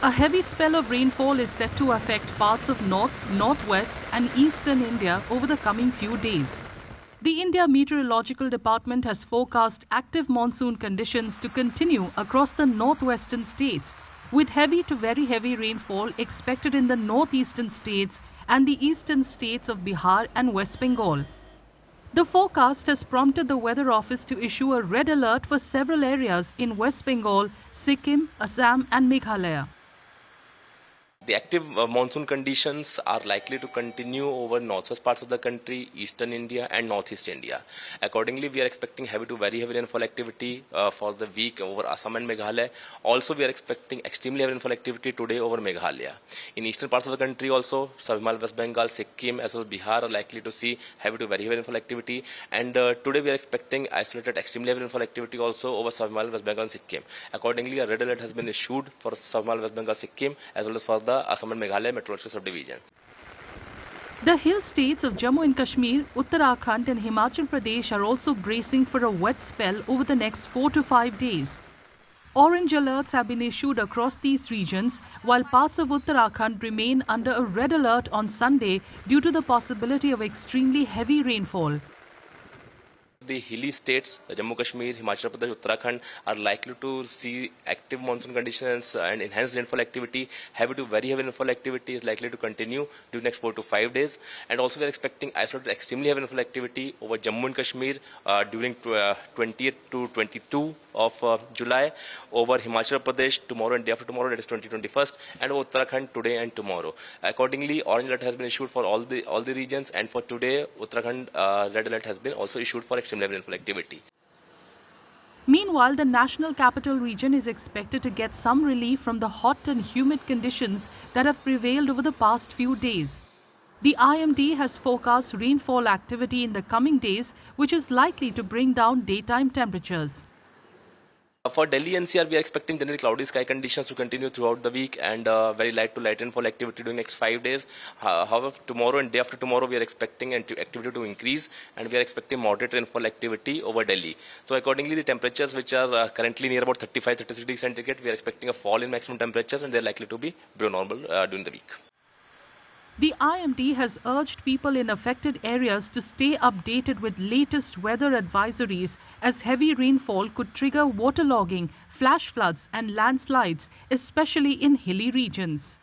A heavy spell of rainfall is set to affect parts of north, northwest and eastern India over the coming few days. The India Meteorological Department has forecast active monsoon conditions to continue across the northwestern states, with heavy to very heavy rainfall expected in the northeastern states and the eastern states of Bihar and West Bengal. The forecast has prompted the Weather Office to issue a red alert for several areas in West Bengal, Sikkim, Assam and Meghalaya. The active monsoon conditions are likely to continue over northwest parts of the country, eastern India and northeast India. Accordingly, we are expecting heavy to very heavy rainfall activity for the week over Assam and Meghalaya. Also, we are expecting extremely heavy rainfall activity today over Meghalaya. In eastern parts of the country also, South West Bengal, Sikkim as well as Bihar are likely to see heavy to very heavy rainfall activity. And today we are expecting isolated extremely heavy rainfall activity also over South West Bengal and Sikkim. Accordingly, a red alert has been issued for South West Bengal, Sikkim as well as for the Assam and Meghalaya Meteorological Subdivision. The hill states of Jammu and Kashmir, Uttarakhand and Himachal Pradesh are also bracing for a wet spell over the next 4 to 5 days. Orange alerts have been issued across these regions, while parts of Uttarakhand remain under a red alert on Sunday due to the possibility of extremely heavy rainfall. The hilly states, Jammu Kashmir, Himachal Pradesh, Uttarakhand are likely to see active monsoon conditions and enhanced rainfall activity. Heavy to very heavy rainfall activity is likely to continue during the next 4 to 5 days. And also we are expecting isolated extremely heavy rainfall activity over Jammu and Kashmir during 20th to 22 of July, over Himachal Pradesh tomorrow and day after tomorrow, that is 21st, and over Uttarakhand today and tomorrow. Accordingly, orange alert has been issued for all the regions, and for today, Uttarakhand red alert has been also issued for extreme level rainfall activity. Meanwhile, the National Capital Region is expected to get some relief from the hot and humid conditions that have prevailed over the past few days. The IMD has forecast rainfall activity in the coming days, which is likely to bring down daytime temperatures. For Delhi NCR, we are expecting generally cloudy sky conditions to continue throughout the week and very light to light rainfall activity during the next 5 days. However, tomorrow and day after tomorrow, we are expecting activity to increase and we are expecting moderate rainfall activity over Delhi. So accordingly, the temperatures which are currently near about 35-36 degrees centigrade, we are expecting a fall in maximum temperatures and they are likely to be below normal during the week. The IMD has urged people in affected areas to stay updated with latest weather advisories, as heavy rainfall could trigger waterlogging, flash floods and landslides, especially in hilly regions.